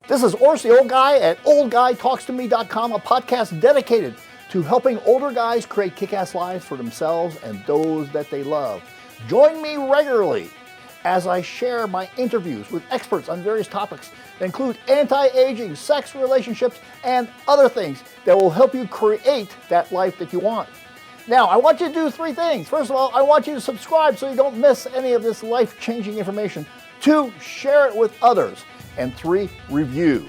This is Orest, the old guy at oldguytalkstome.com, a podcast dedicated to helping older guys create kick-ass lives for themselves and those that they love. Join me regularly as I share my interviews with experts on various topics that include anti-aging, sex, relationships, and other things that will help you create that life that you want. Now, I want you to do three things. First of all, I want you to subscribe so you don't miss any of this life-changing information. 2, share it with others. And 3, review.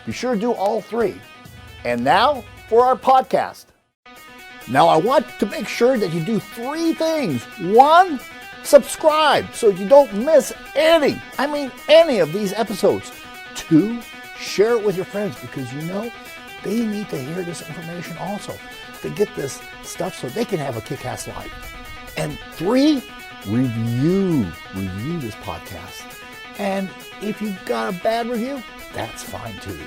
Be sure to do all 3. And now for our podcast. Now I want to make sure that you do 3 things. 1, subscribe so you don't miss any of these episodes. 2, share it with your friends because you know they need to hear this information also. To get this stuff so they can have a kick-ass life. And 3, review this podcast. And if you've got a bad review, that's fine too.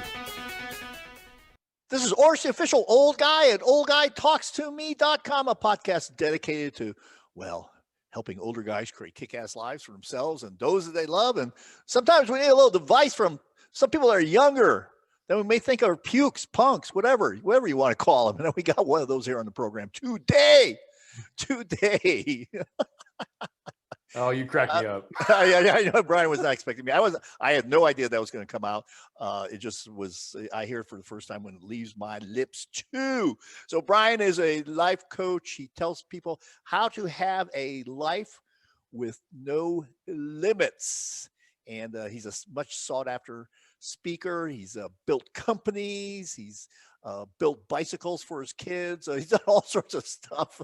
This is Orest, the official old guy at oldguytalkstome.com, a podcast dedicated to, helping older guys create kick-ass lives for themselves and those that they love. And sometimes we need a little advice from some people that are younger that we may think are pukes, punks, whatever you want to call them. And we got one of those here on the program today. Oh, you cracked me up. Yeah, I know Brian was not expecting me. I had no idea that was going to come out. It just was, I hear it for the first time when it leaves my lips too. So Brian is a life coach. He tells people how to have a life with no limits. And he's a much sought after speaker. He's built companies. He's built bicycles for his kids. He's done all sorts of stuff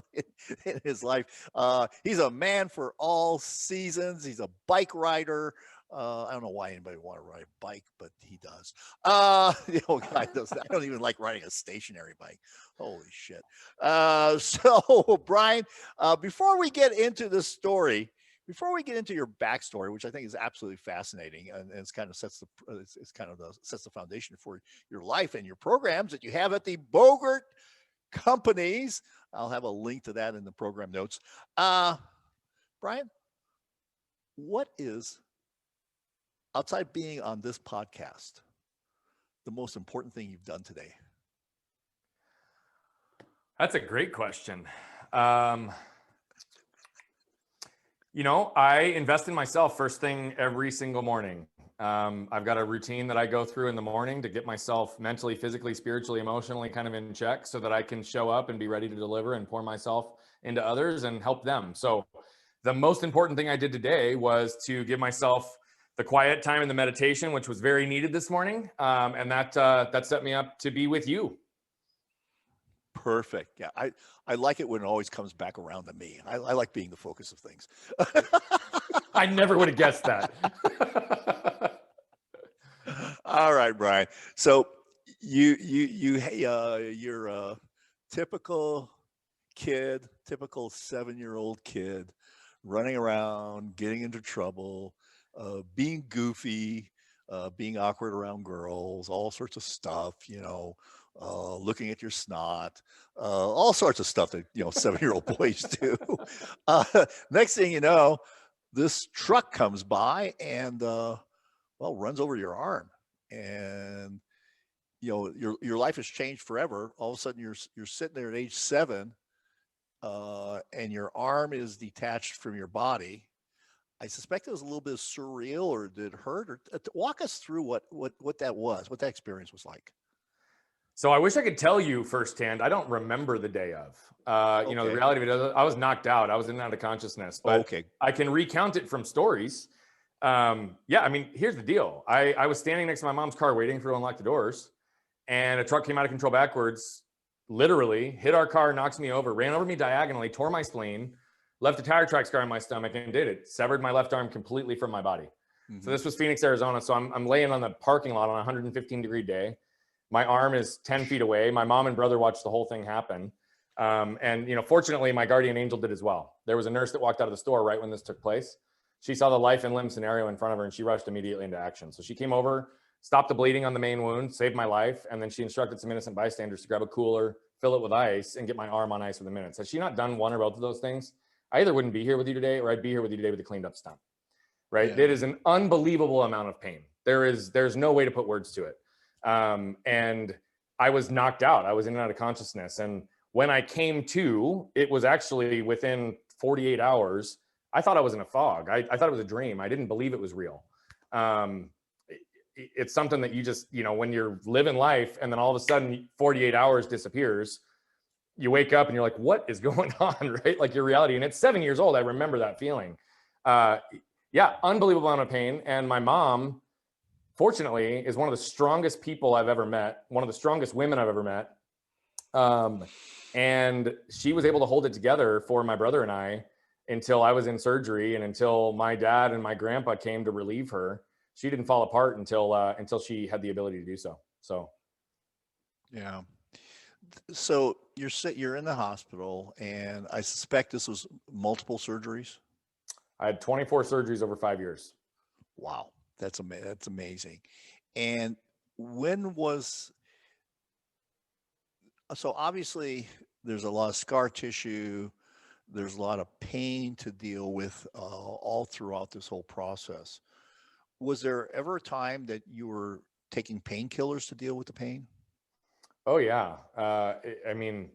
in his life. He's a man for all seasons. He's a bike rider. I don't know why anybody would want to ride a bike, but he does. The old guy does that. I don't even like riding a stationary bike. Holy shit. So Brian, before we get into the story, before we get into your backstory, which I think is absolutely fascinating, and it's kind of sets the foundation for your life and your programs that you have at the Bogert companies. I'll have a link to that in the program notes. Brian, what is, outside being on this podcast, the most important thing you've done today? That's a great question. I invest in myself first thing every single morning. I've got a routine that I go through in the morning to get myself mentally, physically, spiritually, emotionally kind of in check so that I can show up and be ready to deliver and pour myself into others and help them. So the most important thing I did today was to give myself the quiet time and the meditation, which was very needed this morning. And that set me up to be with you. Perfect. Yeah, I like it when it always comes back around to me. I like being the focus of things. I never would have guessed that. All right, Brian. So you're a typical kid, typical 7-year-old kid running around, getting into trouble, being goofy, being awkward around girls, all sorts of stuff, looking at your snot, all sorts of stuff that 7-year-old boys do. Next thing you know, this truck comes by and runs over your arm, and your life has changed forever. All of a sudden, you're sitting there at age 7, and your arm is detached from your body. I suspect it was a little bit surreal, or did it hurt? Or walk us through what that was, what that experience was like. So I wish I could tell you firsthand. I don't remember the day of. Okay. The reality of it, I was knocked out. I was in and out of consciousness. But okay. I can recount it from stories. Here's the deal. I was standing next to my mom's car waiting for her to unlock the doors, and a truck came out of control backwards, literally hit our car, knocks me over, ran over me diagonally, tore my spleen, left a tire track scar on my stomach, and severed my left arm completely from my body. Mm-hmm. So this was Phoenix, Arizona. So I'm laying on the parking lot on a 115-degree day. My arm is 10 feet away. My mom and brother watched the whole thing happen. Fortunately, my guardian angel did as well. There was a nurse that walked out of the store right when this took place. She saw the life and limb scenario in front of her, and she rushed immediately into action. So she came over, stopped the bleeding on the main wound, saved my life, and then she instructed some innocent bystanders to grab a cooler, fill it with ice, and get my arm on ice within minutes. Had she not done one or both of those things, I either wouldn't be here with you today, or I'd be here with you today with a cleaned up stump. right? Yeah. That is an unbelievable amount of pain. There's no way to put words to it. And I was knocked out. I was in and out of consciousness. And when I came to, it was actually within 48 hours. I thought I was in a fog. I thought it was a dream. I didn't believe it was real. It's something that you just, when you're living life and then all of a sudden 48 hours disappears, you wake up and you're like, what is going on, right? Like your reality. And at 7 years old, I remember that feeling. Yeah, unbelievable amount of pain. And my mom, fortunately, is one of the strongest people I've ever met, one of the strongest women I've ever met. And she was able to hold it together for my brother and I until I was in surgery and until my dad and my grandpa came to relieve her. She didn't fall apart until she had the ability to do so. So, Yeah. So you're in the hospital, and I suspect this was multiple surgeries. I had 24 surgeries over 5 years. Wow, that's amazing. And when was so obviously there's a lot of scar tissue, there's a lot of pain to deal with all throughout this whole process. Was there ever a time that you were taking painkillers to deal with the pain? Oh yeah. I mean,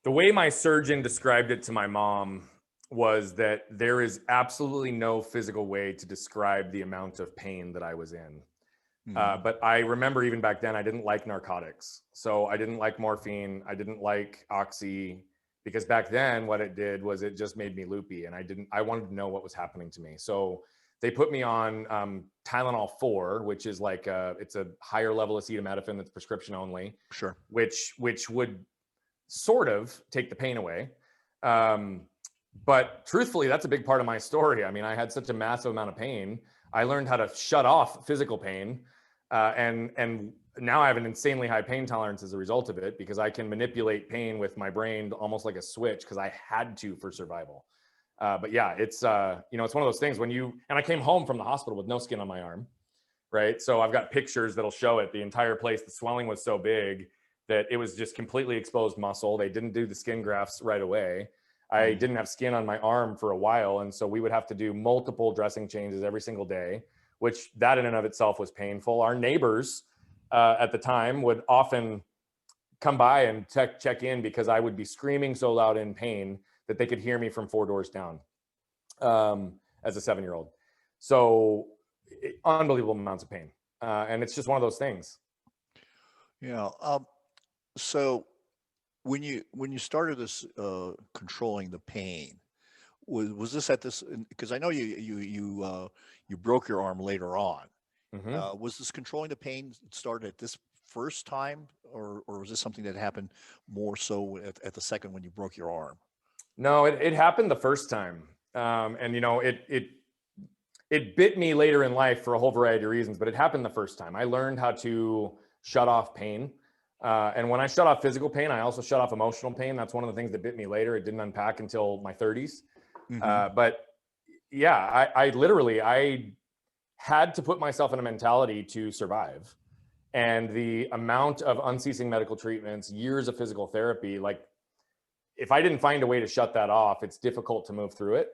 the way my surgeon described it to my mom was that there is absolutely no physical way to describe the amount of pain that I was in. But I remember even back then, I didn't like narcotics. So I didn't like morphine. I didn't like oxy, because back then what it did was it just made me loopy, and I wanted to know what was happening to me. So they put me on Tylenol 4, which is like it's a higher level acetaminophen that's prescription only, Sure. which would sort of take the pain away. But truthfully, that's a big part of my story. I mean, I had such a massive amount of pain. I learned how to shut off physical pain. And now I have an insanely high pain tolerance as a result of it, because I can manipulate pain with my brain almost like a switch, because I had to for survival. But yeah, it's it's one of those things and I came home from the hospital with no skin on my arm, right? So I've got pictures that'll show it. The entire place, the swelling was so big that it was just completely exposed muscle. They didn't do the skin grafts right away. I didn't have skin on my arm for a while. And so we would have to do multiple dressing changes every single day, which that in and of itself was painful. Our neighbors at the time would often come by and check in, because I would be screaming so loud in pain that they could hear me from 4 doors down as a 7-year-old. So unbelievable amounts of pain. And it's just one of those things. Yeah. So when you started this controlling the pain, was this at this? Because I know you broke your arm later on. Was this controlling the pain started at this first time, or was this something that happened more so at the second when you broke your arm? No, it happened the first time. And it bit me later in life for a whole variety of reasons, but it happened the first time. I learned how to shut off pain. And when I shut off physical pain, I also shut off emotional pain. That's one of the things that bit me later. It didn't unpack until my 30s. But yeah, I had to put myself in a mentality to survive. And the amount of unceasing medical treatments, years of physical therapy, like if I didn't find a way to shut that off, it's difficult to move through it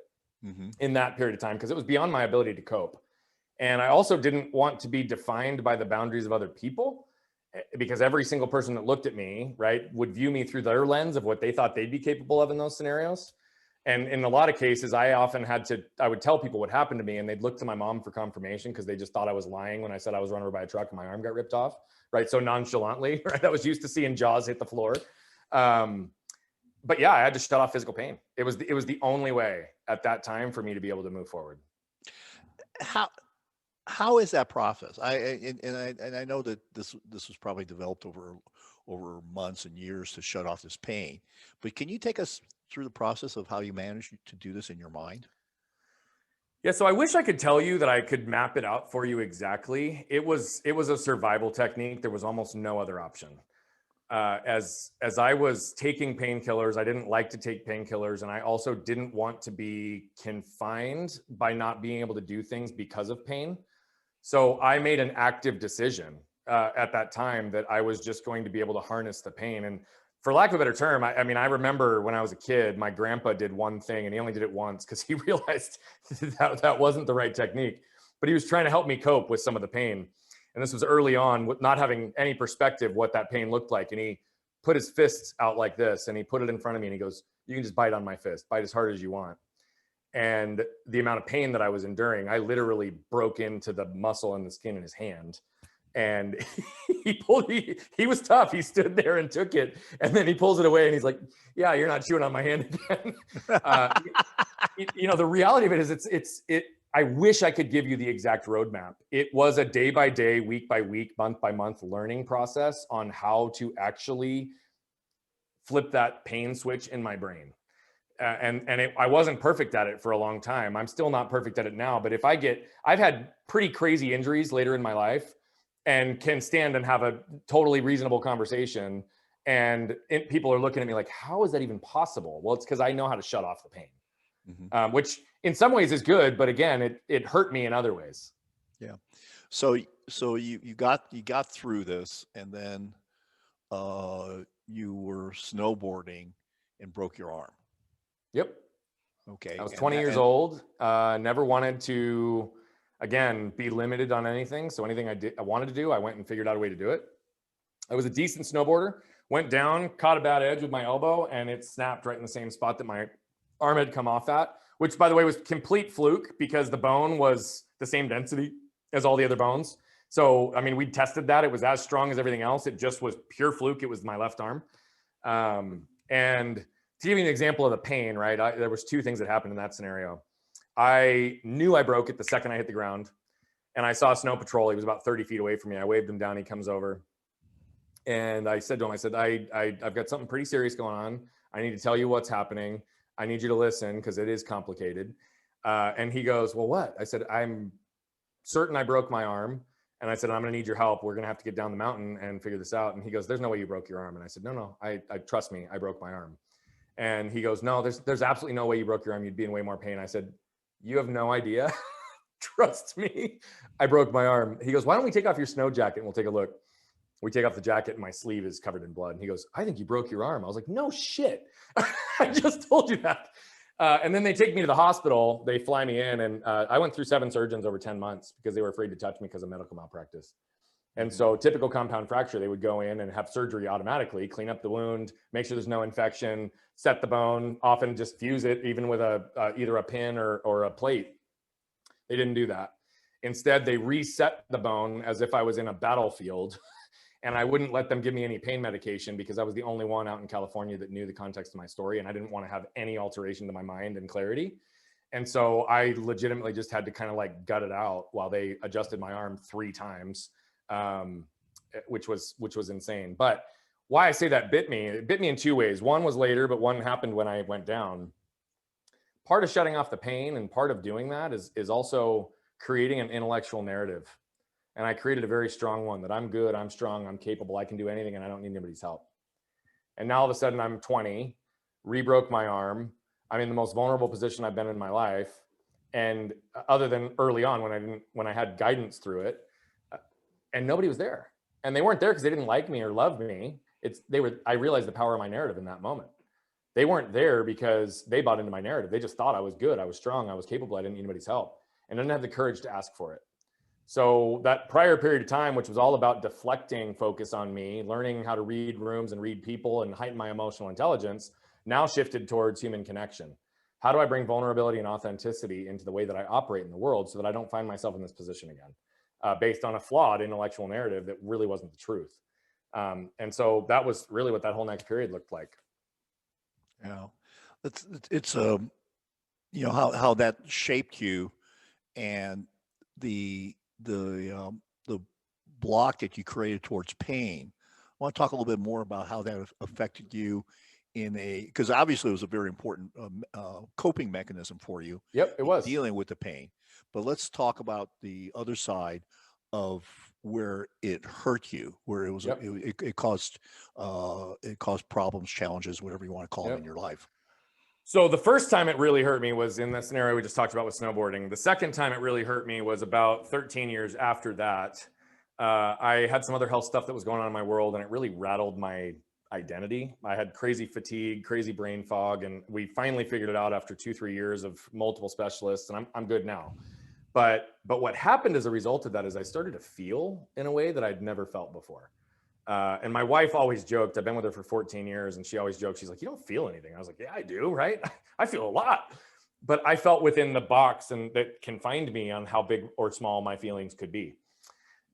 in that period of time, because it was beyond my ability to cope. And I also didn't want to be defined by the boundaries of other people, because every single person that looked at me, right, would view me through their lens of what they thought they'd be capable of in those scenarios. And in a lot of cases, I would tell people what happened to me, and they'd look to my mom for confirmation, because they just thought I was lying when I said I was run over by a truck and my arm got ripped off, right? So nonchalantly, right? I was used to seeing jaws hit the floor. But yeah, I had to shut off physical pain. It was the only way at that time for me to be able to move forward. How is that process? I know that this was probably developed over months and years to shut off this pain, but can you take us through the process of how you managed to do this in your mind? Yeah, so I wish I could tell you that I could map it out for you exactly. It was a survival technique. There was almost no other option. As I was taking painkillers, I didn't like to take painkillers, and I also didn't want to be confined by not being able to do things because of pain. So I made an active decision at that time that I was just going to be able to harness the pain. And for lack of a better term, I mean, I remember when I was a kid, my grandpa did one thing and he only did it once because he realized that wasn't the right technique, but he was trying to help me cope with some of the pain. And this was early on, with not having any perspective what that pain looked like. And he put his fists out like this and he put it in front of me and he goes, you can just bite on my fist, bite as hard as you want. And the amount of pain that I was enduring, I literally broke into the muscle and the skin in his hand. And he was tough. He stood there and took it. And then he pulls it away and he's like, yeah, you're not chewing on my hand again. The reality of it is I wish I could give you the exact roadmap. It was a day by day, week by week, month by month learning process on how to actually flip that pain switch in my brain. I wasn't perfect at it for a long time. I'm still not perfect at it now. But I've had pretty crazy injuries later in my life and can stand and have a totally reasonable conversation. And people are looking at me like, how is that even possible? Well, it's because I know how to shut off the pain, mm-hmm. Which in some ways is good. But again, it hurt me in other ways. Yeah. So you got through this, and then you were snowboarding and broke your arm. Yep. Okay. I was 20 years old. Never wanted to, again, be limited on anything. So anything I wanted to do, I went and figured out a way to do it. I was a decent snowboarder, went down, caught a bad edge with my elbow, and it snapped right in the same spot that my arm had come off at, which, by the way, was complete fluke because the bone was the same density as all the other bones. So, I mean, we tested that. It was as strong as everything else. It just was pure fluke. It was my left arm. And to give you an example of the pain, right? There was two things that happened in that scenario. I knew I broke it the second I hit the ground, and I saw Snow Patrol. He was about 30 feet away from me. I waved him down. He comes over, and I said to him, I said, I've got something pretty serious going on. I need to tell you what's happening. I need you to listen because it is complicated. And he goes, well, what? I said, I'm certain I broke my arm. And I said, I'm going to need your help. We're going to have to get down the mountain and figure this out. And he goes, there's no way you broke your arm. And I said, no, I trust me. I broke my arm. And he goes, no, there's absolutely no way you broke your arm. You'd be in way more pain. I said, you have no idea. Trust me. I broke my arm. He goes, why don't we take off your snow jacket and we'll take a look. We take off the jacket and my sleeve is covered in blood. And he goes, I think you broke your arm. I was like, no shit. I just told you that. And then they take me to the hospital. They fly me in, and I went through 7 surgeons over 10 months because they were afraid to touch me because of medical malpractice. And so typical compound fracture, they would go in and have surgery automatically, clean up the wound, make sure there's no infection, set the bone, often just fuse it even with either a pin or a plate. They didn't do that. Instead, they reset the bone as if I was in a battlefield. And I wouldn't let them give me any pain medication because I was the only one out in California that knew the context of my story. And I didn't want to have any alteration to my mind and clarity. And so I legitimately just had to kind of like gut it out while they adjusted my arm 3 times, which was insane. But why I say that it bit me in 2 ways. One was later, but one happened when I went down. Part of shutting off the pain and part of doing that is also creating an intellectual narrative. And I created a very strong one that I'm good, I'm strong, I'm capable, I can do anything, and I don't need anybody's help. And now all of a sudden I'm 20, re-broke my arm. I'm in the most vulnerable position I've been in my life. And other than early on when I had guidance through it, and nobody was there. And they weren't there because they didn't like me or love me. I realized the power of my narrative in that moment. They weren't there because they bought into my narrative. They just thought I was good, I was strong, I was capable, I didn't need anybody's help. And I didn't have the courage to ask for it. So that prior period of time, which was all about deflecting focus on me, learning how to read rooms and read people and heighten my emotional intelligence, now shifted towards human connection. How do I bring vulnerability and authenticity into the way that I operate in the world so that I don't find myself in this position again, based on a flawed intellectual narrative that really wasn't the truth? And so that was really what that whole next period looked like. Yeah, it's how that shaped you, and the block that you created towards pain. I want to talk a little bit more about how that affected you because obviously it was a very important coping mechanism for you. Yep, it was dealing with the pain. But let's talk about the other side of where it hurt you, where it was it caused problems, challenges, whatever you want to call it in your life. So the first time it really hurt me was in the scenario we just talked about with snowboarding. The second time it really hurt me was about 13 years after that. I had some other health stuff that was going on in my world, and it really rattled my identity. I had crazy fatigue, crazy brain fog, and we finally figured it out after 2-3 years of multiple specialists, and I'm good now. But what happened as a result of that is I started to feel in a way that I'd never felt before. And my wife always joked, I've been with her for 14 years, and she always joked, she's like, you don't feel anything. I was like, yeah, I do, right? I feel a lot. But I felt within the box and that confined me on how big or small my feelings could be.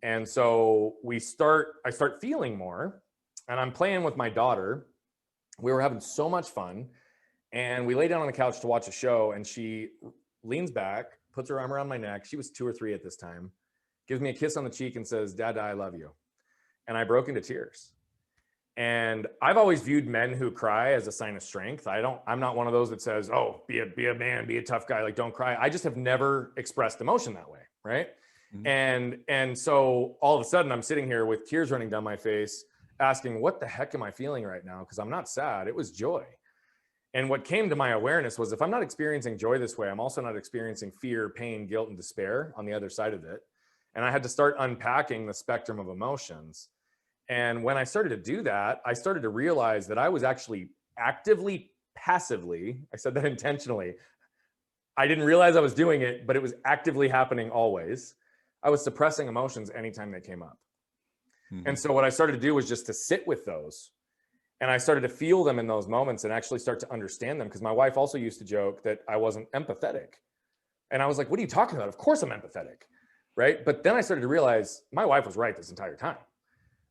And so I start feeling more, and I'm playing with my daughter. We were having so much fun, and we lay down on the couch to watch a show, and she leans back, puts her arm around my neck. She was 2 or 3 at this time, gives me a kiss on the cheek and says, Dad, I love you. And I broke into tears. And I've always viewed men who cry as a sign of strength. I'm not one of those that says, oh, be a man, be a tough guy, like don't cry. I just have never expressed emotion that way, right? Mm-hmm. And so all of a sudden I'm sitting here with tears running down my face, asking, what the heck am I feeling right now? Because I'm not sad, it was joy. And what came to my awareness was, if I'm not experiencing joy this way, I'm also not experiencing fear, pain, guilt, and despair on the other side of it. And I had to start unpacking the spectrum of emotions. And when I started to do that, I started to realize that I was actually actively, passively, I said that intentionally. I didn't realize I was doing it, but it was actively happening always. I was suppressing emotions anytime they came up. Mm-hmm. And so what I started to do was just to sit with those. And I started to feel them in those moments and actually start to understand them. Because my wife also used to joke that I wasn't empathetic. And I was like, what are you talking about? Of course I'm empathetic, right? But then I started to realize my wife was right this entire time,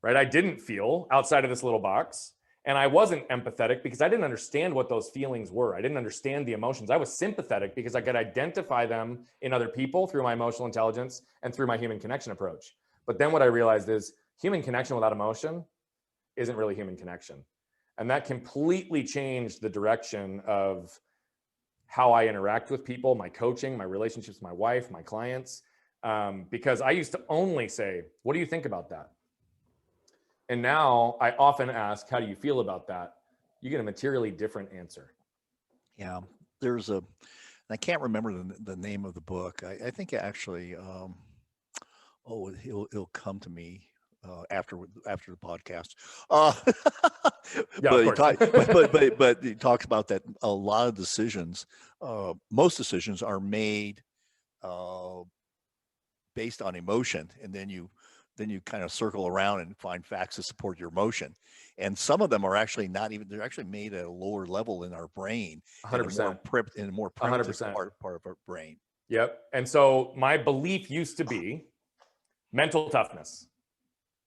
right? I didn't feel outside of this little box. And I wasn't empathetic because I didn't understand what those feelings were. I didn't understand the emotions. I was sympathetic because I could identify them in other people through my emotional intelligence and through my human connection approach. But then what I realized is human connection without emotion isn't really human connection. And that completely changed the direction of how I interact with people, my coaching, my relationships with my wife, my clients, because I used to only say, what do you think about that? And now I often ask, how do you feel about that? You get a materially different answer. Yeah, I can't remember the name of the book. I think actually, it'll come to me after the podcast. Yeah, but he talks about that a lot of decisions, most decisions are made based on emotion, and then you kind of circle around and find facts to support your emotion. And some of them are actually they're actually made at a lower level in our brain, 100%, in a more primitive part of our brain. Yep. And so my belief used to be mental toughness,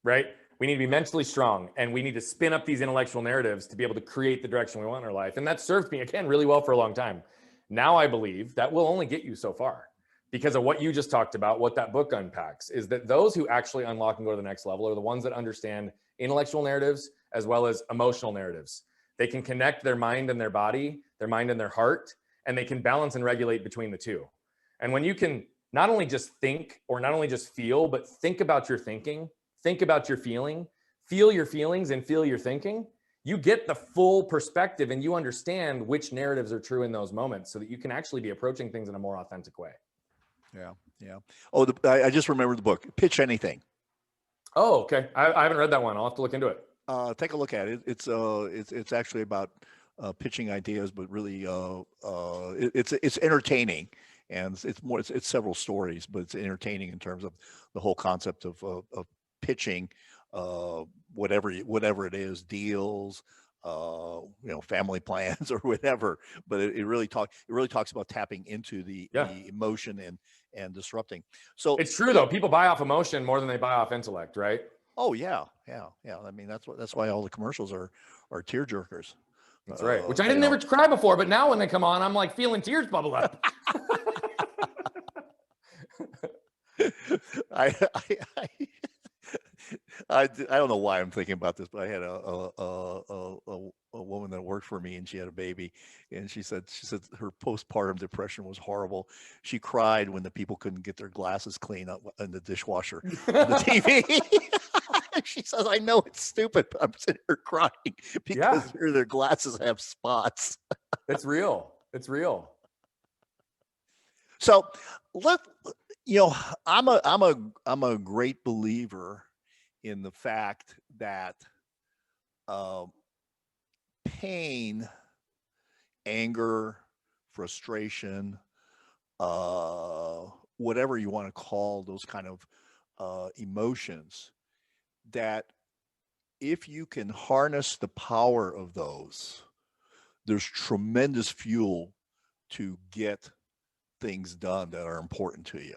right? We need to be mentally strong, and we need to spin up these intellectual narratives to be able to create the direction we want in our life. And that served me, again, really well for a long time. Now I believe that will only get you so far, because of what you just talked about. What that book unpacks is that those who actually unlock and go to the next level are the ones that understand intellectual narratives as well as emotional narratives. They can connect their mind and their body, their mind and their heart, and they can balance and regulate between the two. And when you can not only just think or not only just feel, but think about your thinking, think about your feeling, feel your feelings and feel your thinking, you get the full perspective and you understand which narratives are true in those moments, so that you can actually be approaching things in a more authentic way. Yeah. Oh, I just remembered the book, Pitch Anything. Oh, okay. I haven't read that one. I'll have to look into it. Take a look at it. It's actually about pitching ideas, but really it's entertaining, and it's several stories, but it's entertaining in terms of the whole concept of pitching whatever it is, deals, family plans or whatever. But it really talks about tapping into the emotion and disrupting. So it's true though. People buy off emotion more than they buy off intellect, right? Oh yeah. I mean, that's why all the commercials are tear jerkers. That's right. Which I didn't ever cry before, but now when they come on, I'm like feeling tears bubble up. I don't know why I'm thinking about this, but I had a woman that worked for me, and she had a baby, and she said her postpartum depression was horrible. She cried when the people couldn't get their glasses clean up in the dishwasher on the TV. She says, I know it's stupid, but I'm sitting here crying because their glasses have spots. It's real. It's real. So I'm a great believer in the fact that pain, anger, frustration, whatever you want to call those kind of emotions, that if you can harness the power of those, there's tremendous fuel to get things done that are important to you,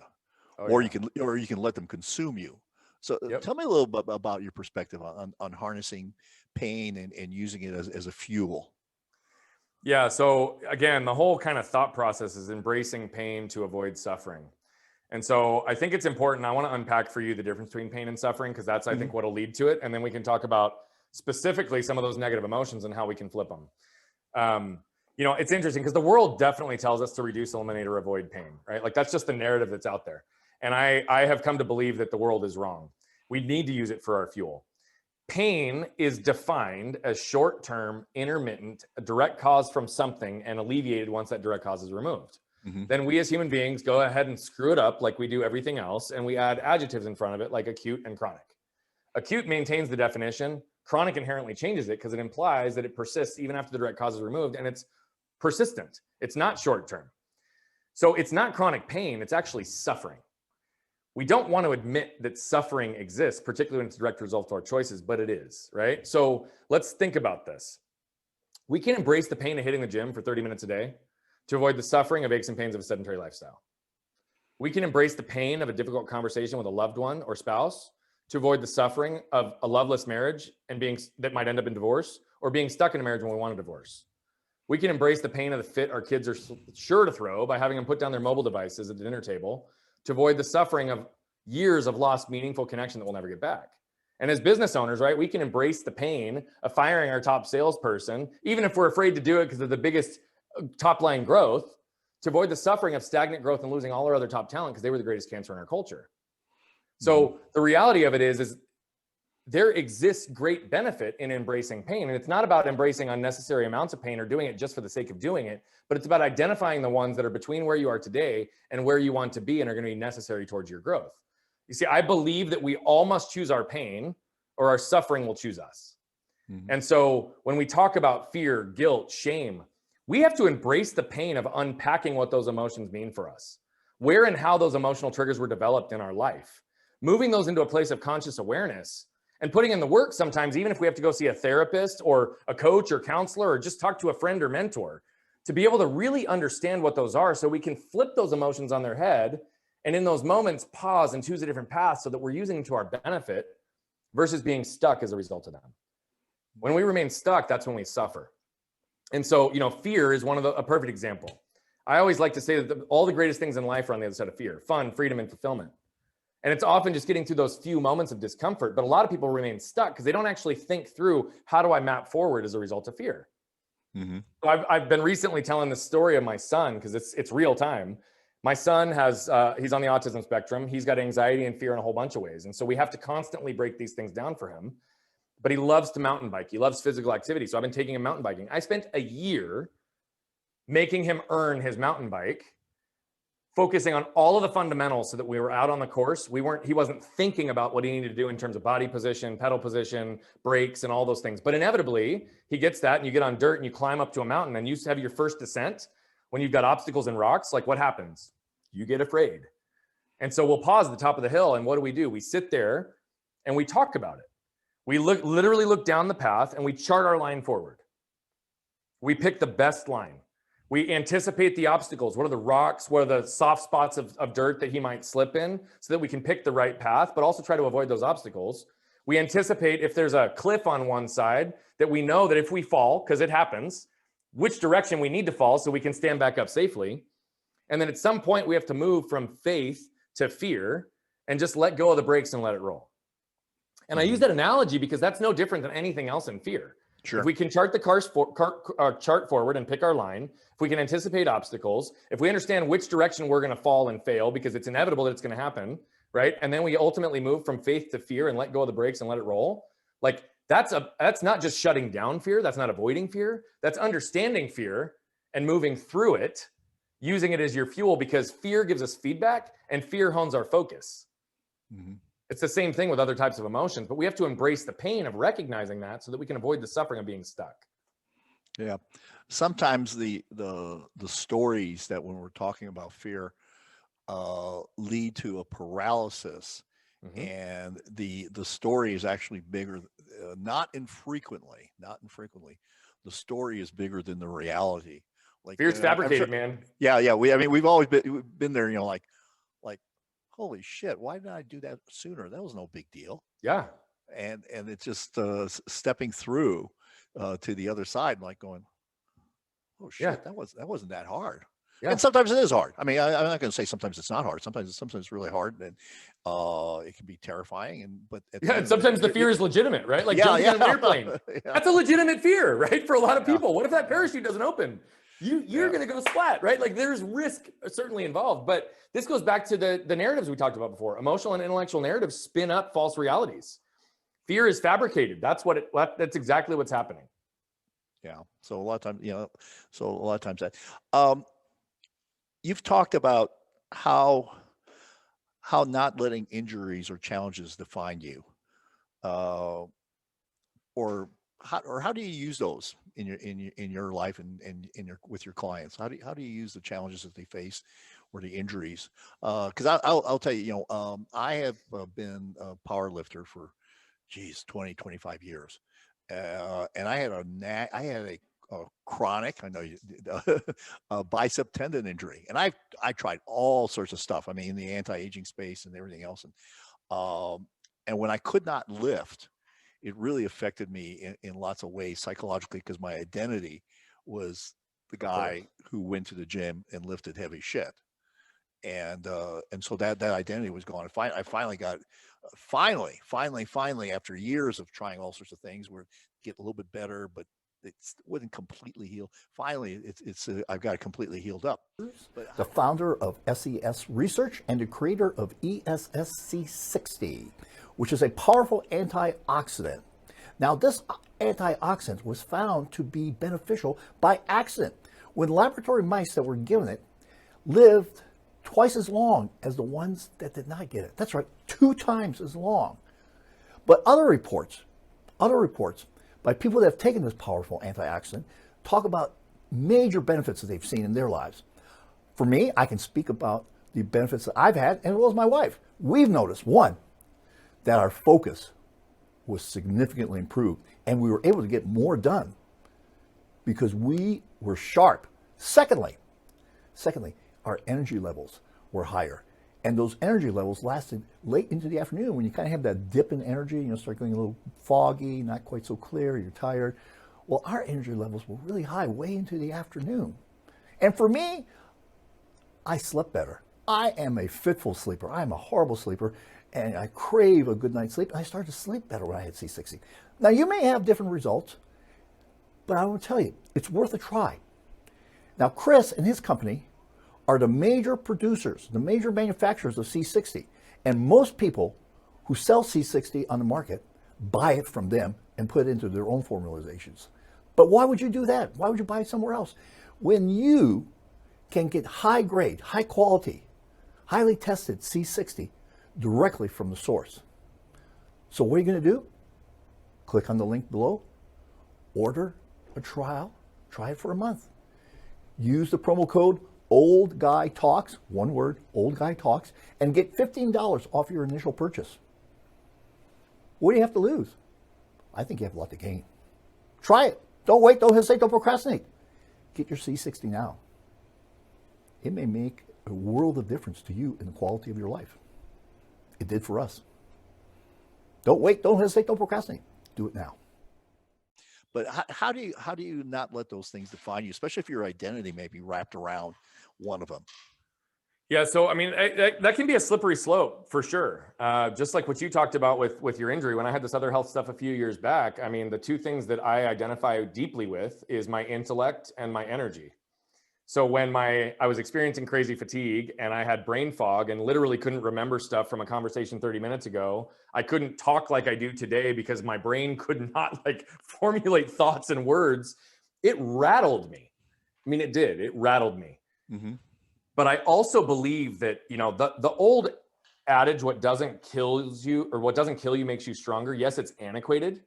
Oh, or yeah. you can let them consume you. So Yep. tell me a little bit about your perspective on harnessing pain and using it as a fuel. Yeah. So again, the whole kind of thought process is embracing pain to avoid suffering. And so I think it's important. I want to unpack for you the difference between pain and suffering, because that's, I think, what'll lead to it. And then we can talk about specifically some of those negative emotions and how we can flip them. It's interesting because the world definitely tells us to reduce, eliminate, or avoid pain, right? Like that's just the narrative that's out there. And I have come to believe that the world is wrong. We need to use it for our fuel. Pain is defined as short-term, intermittent, a direct cause from something and alleviated once that direct cause is removed. Then we as human beings go ahead and screw it up like we do everything else, and we add adjectives in front of it like acute and chronic. Acute maintains the definition. Chronic inherently changes it because it implies that it persists even after the direct cause is removed, and it's persistent. It's not short-term. So it's not chronic pain, it's actually suffering. We don't want to admit that suffering exists, particularly when it's a direct result of our choices, but it is, right? So let's think about this. We can embrace the pain of hitting the gym for 30 minutes a day to avoid the suffering of aches and pains of a sedentary lifestyle. We can embrace the pain of a difficult conversation with a loved one or spouse to avoid the suffering of a loveless marriage and that might end up in divorce, or being stuck in a marriage when we want a divorce. We can embrace the pain of the fit our kids are sure to throw by having them put down their mobile devices at the dinner table to avoid the suffering of years of lost meaningful connection that we'll never get back. And as business owners, right, we can embrace the pain of firing our top salesperson, even if we're afraid to do it because of the biggest top line growth, to avoid the suffering of stagnant growth and losing all our other top talent because they were the greatest cancer in our culture. So the reality of it is there exists great benefit in embracing pain. And it's not about embracing unnecessary amounts of pain or doing it just for the sake of doing it, but it's about identifying the ones that are between where you are today and where you want to be and are going to be necessary towards your growth. You see, I believe that we all must choose our pain or our suffering will choose us. And so when we talk about fear, guilt, shame, we have to embrace the pain of unpacking what those emotions mean for us, where and how those emotional triggers were developed in our life, moving those into a place of conscious awareness and putting in the work sometimes, even if we have to go see a therapist or a coach or counselor or just talk to a friend or mentor, to be able to really understand what those are so we can flip those emotions on their head and in those moments pause and choose a different path so that we're using them to our benefit versus being stuck as a result of them. When we remain stuck, that's when we suffer. And so, fear is a perfect example. I always like to say that all the greatest things in life are on the other side of fear: fun, freedom, and fulfillment. And it's often just getting through those few moments of discomfort. But a lot of people remain stuck because they don't actually think through, how do I map forward as a result of fear? So I've been recently telling the story of my son because it's real time. My son he's on the autism spectrum. He's got anxiety and fear in a whole bunch of ways. And so we have to constantly break these things down for him. But he loves to mountain bike. He loves physical activity. So I've been taking him mountain biking. I spent a year making him earn his mountain bike, focusing on all of the fundamentals so that we were out on the course. He wasn't thinking about what he needed to do in terms of body position, pedal position, brakes, and all those things. But inevitably, he gets that, and you get on dirt and you climb up to a mountain and you have your first descent. When you've got obstacles and rocks, like what happens? You get afraid. And so we'll pause at the top of the hill, and what do? We sit there and we talk about it. We literally look down the path and we chart our line forward. We pick the best line. We anticipate the obstacles. What are the rocks? What are the soft spots of dirt that he might slip in so that we can pick the right path, but also try to avoid those obstacles. We anticipate if there's a cliff on one side that we know that if we fall, because it happens, which direction we need to fall so we can stand back up safely. And then at some point we have to move from faith to fear and just let go of the brakes and let it roll. And I use that analogy because that's no different than anything else in fear. Sure. If we can chart the chart forward and pick our line, if we can anticipate obstacles, if we understand which direction we're going to fall and fail because it's inevitable that it's going to happen, right? And then we ultimately move from faith to fear and let go of the brakes and let it roll. Like that's not just shutting down fear. That's not avoiding fear. That's understanding fear and moving through it, using it as your fuel, because fear gives us feedback and fear hones our focus. It's the same thing with other types of emotions, but we have to embrace the pain of recognizing that so that we can avoid the suffering of being stuck. Yeah. Sometimes the stories that when we're talking about fear lead to a paralysis, Hmm. and the story is actually bigger. Not infrequently, the story is bigger than the reality. Like Fear's I'm sure. fabricated, man. Yeah. I mean, we've been there. Like, holy shit, why didn't I do that sooner? That was no big deal. Yeah. And it's just stepping through to the other side, like going, oh Yeah. shit, that wasn't that hard. Yeah. And sometimes it is hard. I mean, I'm not going to say sometimes it's not hard. Sometimes it's really hard, and it can be terrifying. But at the Yeah. end And of the day, sometimes the fear is legitimate, right? Like yeah, jumping yeah, out of an airplane. yeah, That's a legitimate fear, right? For a lot of yeah, people. What if that yeah, parachute doesn't open? You're yeah, going to go splat, right? Like there's risk certainly involved. But this goes back to the narratives we talked about before. Emotional and intellectual narratives spin up false realities. Fear is fabricated. That's exactly what's happening. yeah. So a lot of times, that um, you've talked about how not letting injuries or challenges define you, uh, or how do you use those in your life and in your with your clients? How do you use the challenges that they face or the injuries? Because I'll tell you, I have been a power lifter for 20-25 years, and I had a chronic, I know you, a bicep tendon injury, and I tried all sorts of stuff. I mean, in the anti-aging space and everything else, and when I could not lift, it really affected me in lots of ways psychologically, because my identity was the Of course. guy who went to the gym and lifted heavy shit, and so that identity was gone. I finally got finally after years of trying all sorts of things where get a little bit better, but it wouldn't completely heal. Finally, I've got it completely healed up. But The founder of SES Research and the creator of ESSC60, which is a powerful antioxidant. Now, this antioxidant was found to be beneficial by accident when laboratory mice that were given it lived twice as long as the ones that did not get it. That's right, 2 times as long. But other reports by people that have taken this powerful antioxidant talk about major benefits that they've seen in their lives. For me, I can speak about the benefits that I've had, and as well as my wife. We've noticed, one, that our focus was significantly improved, and we were able to get more done because we were sharp. Secondly, our energy levels were higher. And those energy levels lasted late into the afternoon when you kind of have that dip in energy, start going a little foggy, not quite so clear, you're tired. Well, our energy levels were really high way into the afternoon. And for me, I slept better. I am a fitful sleeper. I am a horrible sleeper, and I crave a good night's sleep. And I started to sleep better when I had C60. Now, you may have different results, but I will tell you, it's worth a try. Now, Chris and his company are the major producers, the major manufacturers of C60. And most people who sell C60 on the market buy it from them and put it into their own formulations. But why would you do that? Why would you buy it somewhere else? When you can get high grade, high quality, highly tested C60 directly from the source. So what are you going to do? Click on the link below, order a trial, try it for a month. Use the promo code Old Guy Talks, one word, Old Guy Talks, and get $15 off your initial purchase. What do you have to lose? I think you have a lot to gain. Try it. Don't wait, don't hesitate, don't procrastinate. Get your C60 now. It may make a world of difference to you in the quality of your life. It did for us. Don't wait, don't hesitate, don't procrastinate. Do it now. But how do you not let those things define you, especially if your identity may be wrapped around one of them? Yeah, so I mean, that can be a slippery slope for sure. Just like what you talked about with your injury. When I had this other health stuff a few years back, I mean, the 2 things that I identify deeply with is my intellect and my energy. So when I was experiencing crazy fatigue and I had brain fog and literally couldn't remember stuff from a conversation 30 minutes ago, I couldn't talk like I do today because my brain could not formulate thoughts and words. It rattled me. I mean, it did. It rattled me. Mm-hmm. But I also believe that, the old adage, what doesn't kill you makes you stronger. Yes, it's antiquated,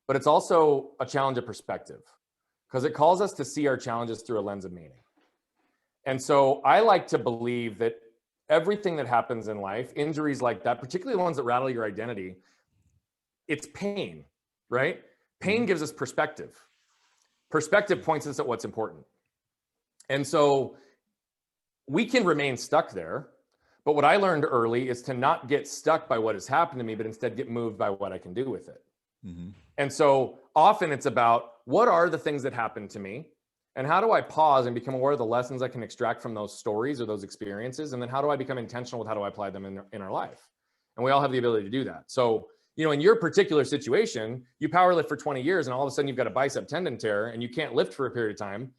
but it's also a challenge of perspective. because it calls us to see our challenges through a lens of meaning. And so I like to believe that everything that happens in life, injuries like that, particularly the ones that rattle your identity, it's pain, right? Pain gives us perspective. Perspective points us at what's important. And so we can remain stuck there. But what I learned early is to not get stuck by what has happened to me, but instead get moved by what I can do with it. And so often it's about what are the things that happened to me, and how do I pause and become aware of the lessons I can extract from those stories or those experiences? And then how do I become intentional with how do I apply them in our life? And we all have the ability to do that. So, you know, in your particular situation, you power lift for 20 years and all of a sudden you've got a bicep tendon tear and you can't lift for a period of time.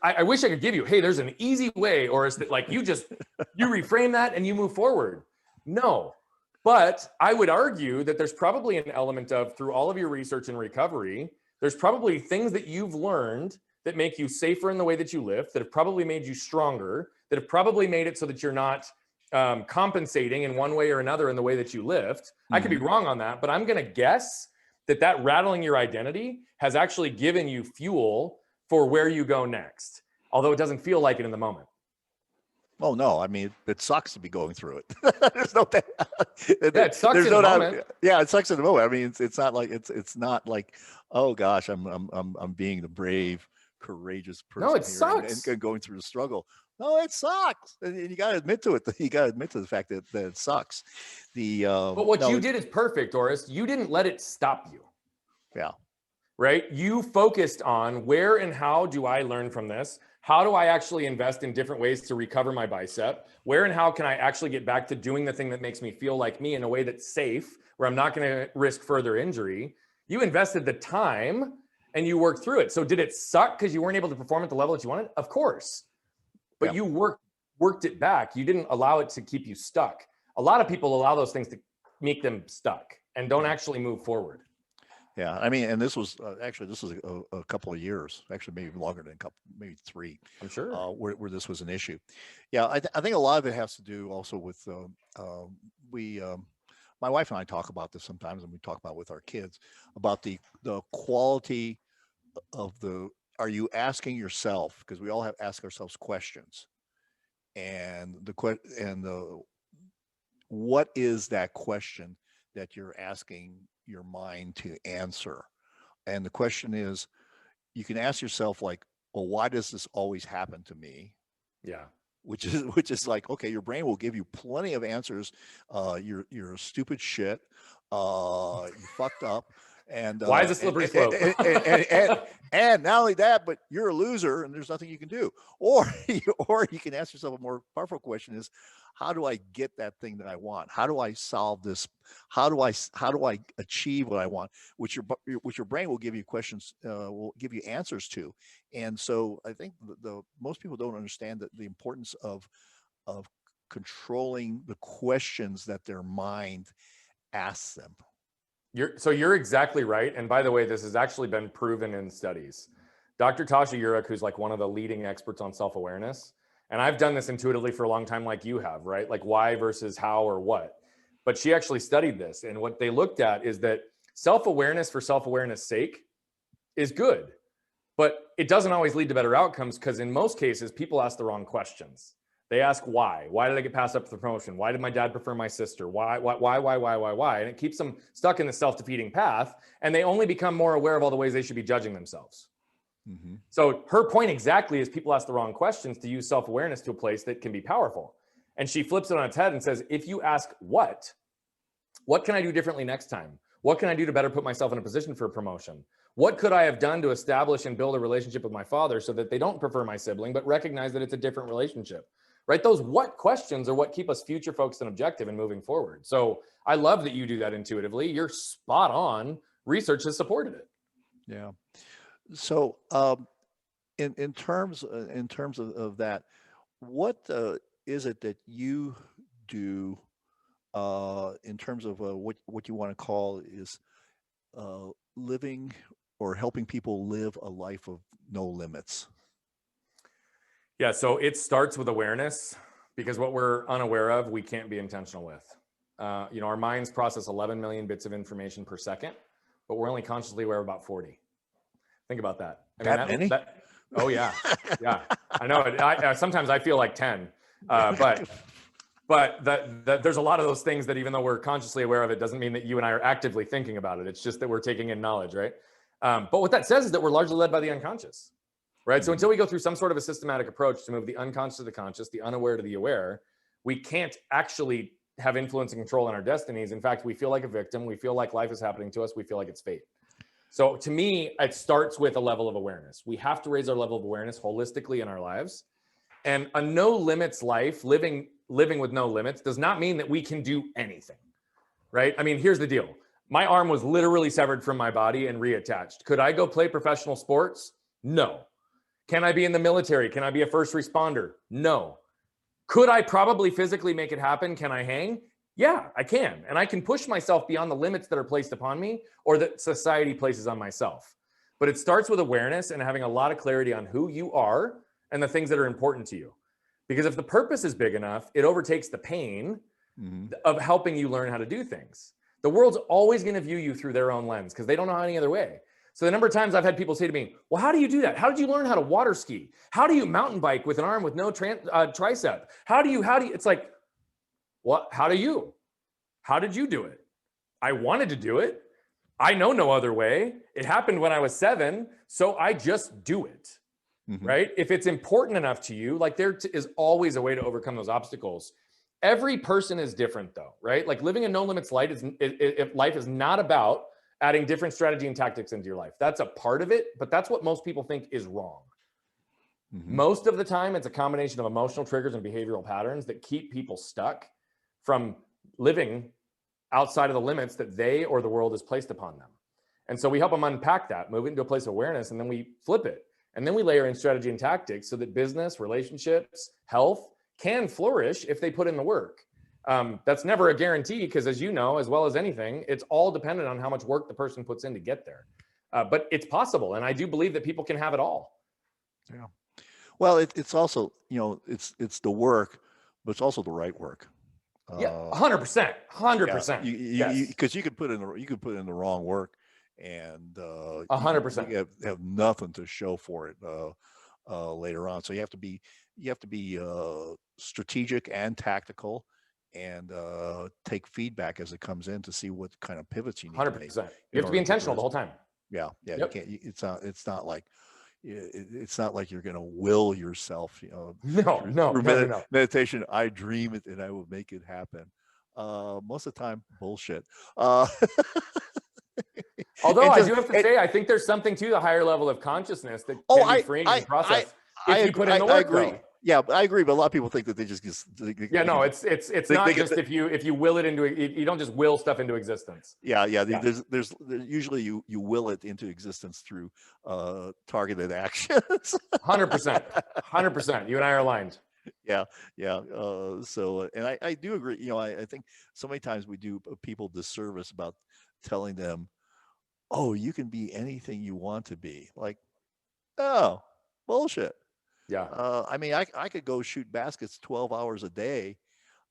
I wish I could give you, hey, there's an easy way, or is that like you reframe that and you move forward. No, but I would argue that there's probably an element of, through all of your research and recovery, there's probably things that you've learned that make you safer in the way that you lift, that have probably made you stronger, that have probably made it so that you're not compensating in one way or another in the way that you lift. I could be wrong on that, but I'm going to guess that rattling your identity has actually given you fuel for where you go next, although it doesn't feel like it in the moment. Oh no, I mean it sucks to be going through it. There's no it sucks in the moment. Yeah, it sucks in the moment. I mean, it's not like, oh gosh, I'm being the brave, courageous person. No, it sucks. And going through the struggle. No, it sucks, and you got to admit to it. You got to admit to the fact that it sucks. But what you did is perfect, Orest. You didn't let it stop you. Yeah. Right? You focused on where and how do I learn from this? How do I actually invest in different ways to recover my bicep? Where and how can I actually get back to doing the thing that makes me feel like me in a way that's safe, where I'm not going to risk further injury? You invested the time and you worked through it. So did it suck because you weren't able to perform at the level that you wanted? Of course. But you worked it back. You didn't allow it to keep you stuck. A lot of people allow those things to make them stuck and don't actually move forward. Yeah, I mean, and this was a couple of years, actually maybe longer than maybe 3. I'm sure where this was an issue. Yeah, I think a lot of it has to do also with my wife and I talk about this sometimes, and we talk about with our kids about the quality of are you asking yourself, because we all have ask ourselves questions, and what is that question that you're asking your mind to answer? And the question is, you can ask yourself like, well, why does this always happen to me? Yeah. Which is like, okay, your brain will give you plenty of answers. You're a stupid shit. You fucked up. And why is a slippery slope? And not only that, but you're a loser and there's nothing you can do. Or you can ask yourself a more powerful question is, how do I get that thing that I want? How do I solve this? How do I achieve what I want? Which your brain will give you questions, will give you answers to. And so I think the most people don't understand the importance of controlling the questions that their mind asks them. You're exactly right. And by the way, this has actually been proven in studies. Dr. Tasha Eurich, who's like one of the leading experts on self-awareness, and I've done this intuitively for a long time, like you have, right? Like why versus how or what. But she actually studied this. And what they looked at is that self-awareness for self-awareness sake is good, but it doesn't always lead to better outcomes, because in most cases, people ask the wrong questions. They ask why. Why did I get passed up for the promotion? Why did my dad prefer my sister? Why? And it keeps them stuck in the self-defeating path, and they only become more aware of all the ways they should be judging themselves. Mm-hmm. So her point exactly is people ask the wrong questions to use self-awareness to a place that can be powerful. And she flips it on its head and says, if you ask what can I do differently next time? What can I do to better put myself in a position for a promotion? What could I have done to establish and build a relationship with my father so that they don't prefer my sibling, but recognize that it's a different relationship? Right? Those what questions are what keep us future focused and objective and moving forward. So I love that you do that intuitively. You're spot on. Research has supported it. Yeah. So in terms of that, what is it that you do in terms of what you want to call is living or helping people live a life of no limits? Yeah, so it starts with awareness, because what we're unaware of, we can't be intentional with. Our minds process 11 million bits of information per second, but we're only consciously aware of about 40. Think about that. I mean, That many? Oh yeah, yeah. I know. Sometimes I feel like 10, but there's a lot of those things that even though we're consciously aware of it, doesn't mean that you and I are actively thinking about it. It's just that we're taking in knowledge, right? But what that says is that we're largely led by the unconscious, right? So until we go through some sort of a systematic approach to move the unconscious to the conscious, the unaware to the aware, we can't actually have influence and control in our destinies. In fact, we feel like a victim. We feel like life is happening to us. We feel like it's fate. So to me, it starts with a level of awareness. We have to raise our level of awareness holistically in our lives. And a no limits life, living with no limits, does not mean that we can do anything, right? I mean, here's the deal. My arm was literally severed from my body and reattached. Could I go play professional sports? No. Can I be in the military? Can I be a first responder? No. Could I probably physically make it happen? Can I hang? Yeah, I can. And I can push myself beyond the limits that are placed upon me or that society places on myself. But it starts with awareness and having a lot of clarity on who you are and the things that are important to you. Because if the purpose is big enough, it overtakes the pain of helping you learn how to do things. The world's always going to view you through their own lens because they don't know any other way. So the number of times I've had people say to me, well, how do you do that? How did you learn how to water ski? How do you mountain bike with an arm with no tricep? How do you, it's like, what? How did you do it? I wanted to do it. I know no other way. It happened when I was 7, so I just do it, right? If it's important enough to you, like there is always a way to overcome those obstacles. Every person is different though, right? Like living a no limits life is not about adding different strategy and tactics into your life. That's a part of it, but that's what most people think is wrong. Most of the time, it's a combination of emotional triggers and behavioral patterns that keep people stuck from living outside of the limits that they or the world has placed upon them. And so we help them unpack that, move it into a place of awareness, and then we flip it. And then we layer in strategy and tactics so that business, relationships, health can flourish if they put in the work. That's never a guarantee because, as you know, as well as anything, it's all dependent on how much work the person puts in to get there. But it's possible. And I do believe that people can have it all. Yeah. Well, it's also, it's the work, but it's also the right work. Yeah, 100%, 100%. Because you could put in the wrong work, and 100%. You have nothing to show for it later on. So you have to be strategic and tactical, and take feedback as it comes in to see what kind of pivots you need 100%. to make. You have to be intentional the whole time. Yeah. Yep. You can't. It's not like you're going to will yourself, No. meditation. I dream it and I will make it happen. Most of the time, bullshit. Although I do have to say, I think there's something to the higher level of consciousness that can be freeing in the process. If you put in the work, I agree. Though. Yeah, I agree. But a lot of people think that they just it's not just if you will it into, you don't just will stuff into existence. Yeah. There's usually you will it into existence through targeted actions. 100%. You and I are aligned. Yeah. So, and I do agree. I think so many times we do people disservice about telling them, oh, you can be anything you want to be. Like, oh, bullshit. Yeah. I mean, I could go shoot baskets 12 hours a day.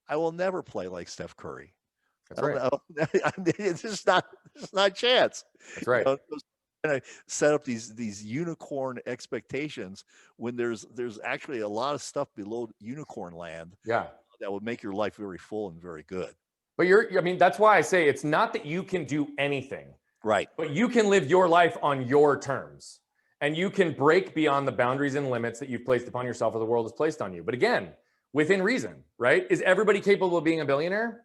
I will never play like Steph Curry. That's right. It's just not a chance. That's right. I set up these unicorn expectations when there's actually a lot of stuff below unicorn land. Yeah. That would make your life very full and very good. But that's why I say it's not that you can do anything. Right. But you can live your life on your terms. And you can break beyond the boundaries and limits that you've placed upon yourself or the world has placed on you. But again, within reason, right? Is everybody capable of being a billionaire?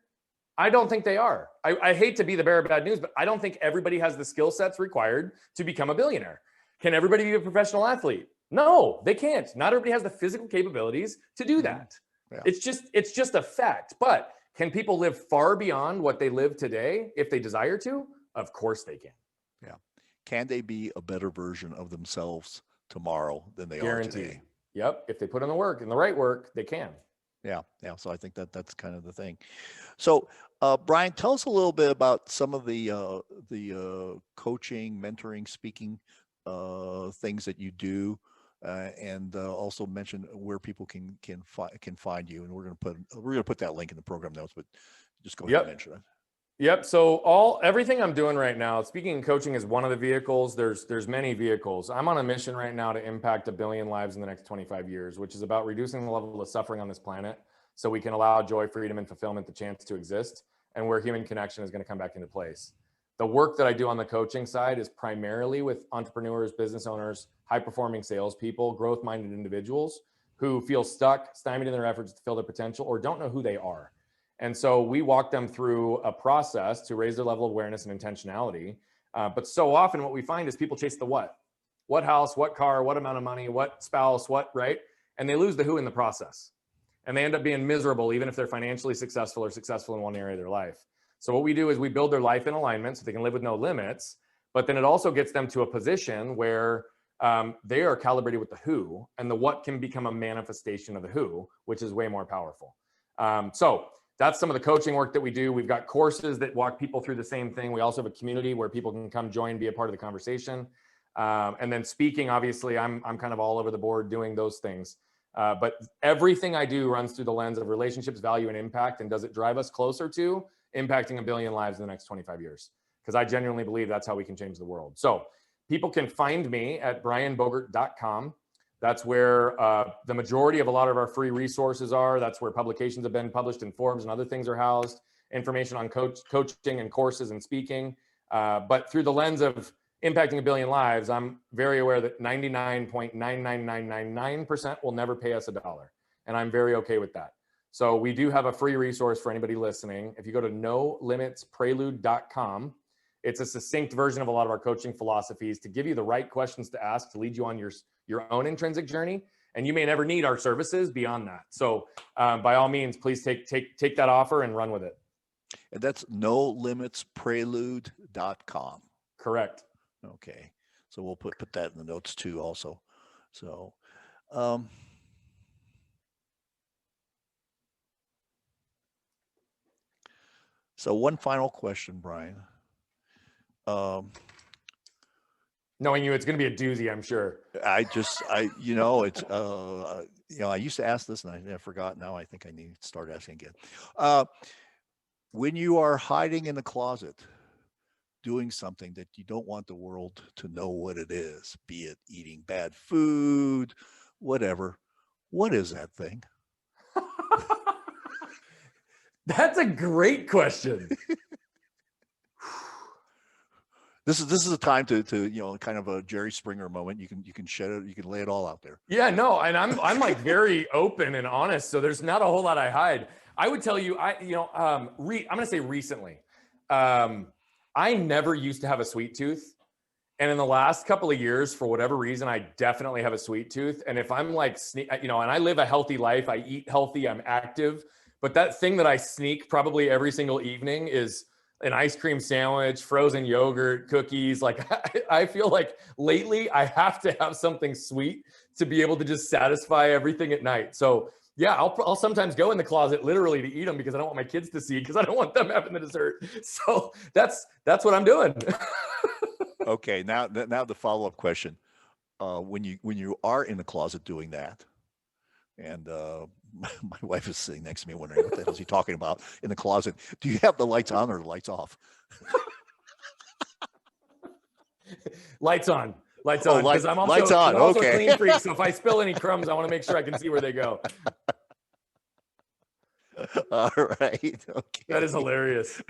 I don't think they are. I hate to be the bearer of bad news, but I don't think everybody has the skill sets required to become a billionaire. Can everybody be a professional athlete? No, they can't. Not everybody has the physical capabilities to do that. Yeah. It's just a fact. But can people live far beyond what they live today if they desire to? Of course they can. Yeah. Can they be a better version of themselves tomorrow than they are today? Yep. If they put in the work and the right work, they can. Yeah. So I think that's kind of the thing. So, Brian, tell us a little bit about some of the coaching, mentoring, speaking things that you do, and also mention where people can find you. And we're gonna put that link in the program notes, but just go ahead and mention it. Yep. So everything I'm doing right now, speaking and coaching is one of the vehicles. There's many vehicles. I'm on a mission right now to impact 1 billion lives in the next 25 years, which is about reducing the level of suffering on this planet so we can allow joy, freedom, and fulfillment the chance to exist, and where human connection is going to come back into place. The work that I do on the coaching side is primarily with entrepreneurs, business owners, high-performing salespeople, growth-minded individuals who feel stuck, stymied in their efforts to fill their potential, or don't know who they are. And so we walk them through a process to raise their level of awareness and intentionality. But so often what we find is people chase the what house, what car, what amount of money, what spouse, what, right? And they lose the who in the process. And they end up being miserable, even if they're financially successful or successful in one area of their life. So what we do is we build their life in alignment so they can live with no limits. But then it also gets them to a position where they are calibrated with the who, and the what can become a manifestation of the who, which is way more powerful. So that's some of the coaching work that we do. We've got courses that walk people through the same thing. We also have a community where people can come join, be a part of the conversation. And then speaking, obviously, I'm kind of all over the board doing those things. But everything I do runs through the lens of relationships, value, and impact. And does it drive us closer to impacting 1 billion lives in the next 25 years? Because I genuinely believe that's how we can change the world. So people can find me at brianbogert.com. That's where the majority of a lot of our free resources are. That's where publications have been published in Forbes and other things are housed. Information on coaching and courses and speaking. But through the lens of impacting 1 billion lives, I'm very aware that 99.99999% will never pay us $1. And I'm very okay with that. So we do have a free resource for anybody listening. If you go to nolimitsprelude.com, it's a succinct version of a lot of our coaching philosophies to give you the right questions to ask to lead you on your own intrinsic journey. And you may never need our services beyond that. So by all means, please take that offer and run with it. And that's nolimitsprelude.com. Correct. Okay. So we'll put that in the notes too also. So so one final question, Brian. Knowing you, it's going to be a doozy, I'm sure. I used to ask this and I forgot. Now I think I need to start asking again. When you are hiding in the closet, doing something that you don't want the world to know what it is, be it eating bad food, whatever, what is that thing? That's a great question. This is a time to kind of a Jerry Springer moment. You can shed it, you can lay it all out there. Yeah, no, and I'm like very open and honest, so there's not a whole lot I hide. I would tell you, I'm gonna say recently, I never used to have a sweet tooth, and in the last couple of years, for whatever reason, I definitely have a sweet tooth. And if I'm like, and I live a healthy life, I eat healthy, I'm active, but that thing that I sneak probably every single evening is an ice cream sandwich, frozen yogurt, cookies. Like I feel like lately I have to have something sweet to be able to just satisfy everything at night. So yeah, I'll sometimes go in the closet literally to eat them because I don't want my kids to see, because I don't want them having the dessert. So that's what I'm doing. Okay, now the follow-up question: when you are in the closet doing that, and my wife is sitting next to me wondering what the hell is he talking about in the closet, do you have the lights on or the lights off? Lights on. Lights on. Because I'm also, lights on. I'm also Okay. a clean freak. So if I spill any crumbs, I want to make sure I can see where they go. All right. Okay. That is hilarious.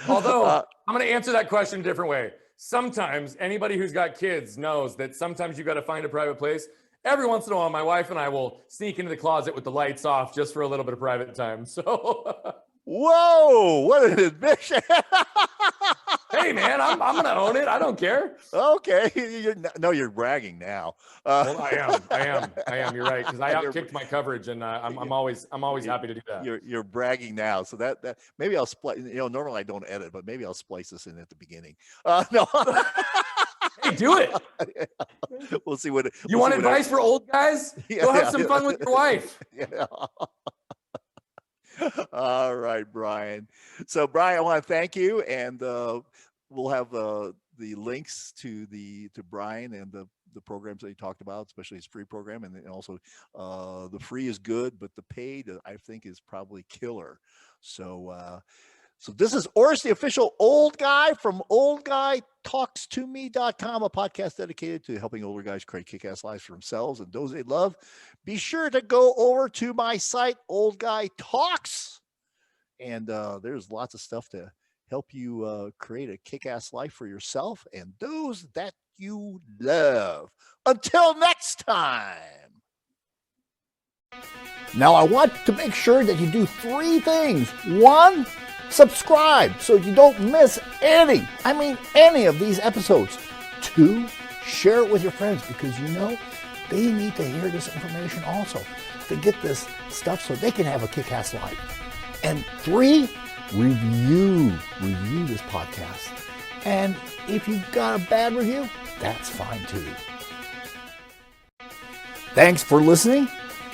Although I'm going to answer that question a different way. Sometimes anybody who's got kids knows that sometimes you got to find a private place. Every once in a while, my wife and I will sneak into the closet with the lights off just for a little bit of private time. So, whoa, what an admission. Hey, man, I'm going to own it. I don't care. Okay. You're bragging now. Well, I am. You're right. Because I outkicked my coverage, and I'm always happy to do that. You're bragging now. So that maybe I'll splice, normally I don't edit, but maybe I'll splice this in at the beginning. No. Hey, do it. We'll see what you want advice for old guys? Go have some fun with your wife. Yeah. All right, Brian. So, Brian, I want to thank you, and we'll have the links to Brian and the the programs that he talked about, especially his free program, and also the free is good, but the paid I think is probably killer. So so this is Orest, the official old guy from oldguytalkstome.com, a podcast dedicated to helping older guys create kick-ass lives for themselves and those they love. Be sure to go over to my site, Old Guy Talks, and there's lots of stuff to help you create a kick-ass life for yourself and those that you love. Until next time. Now, I want to make sure that you do 3 things. 1, subscribe so you don't miss any of these episodes. 2, share it with your friends because they need to hear this information also to get this stuff so they can have a kick-ass life. And 3, review this podcast. And if you've got a bad review, that's fine too. Thanks for listening,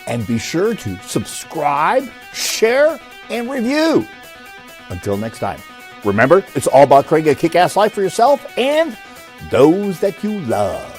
and be sure to subscribe, share, and review. Until next time, remember, it's all about creating a kick-ass life for yourself and those that you love.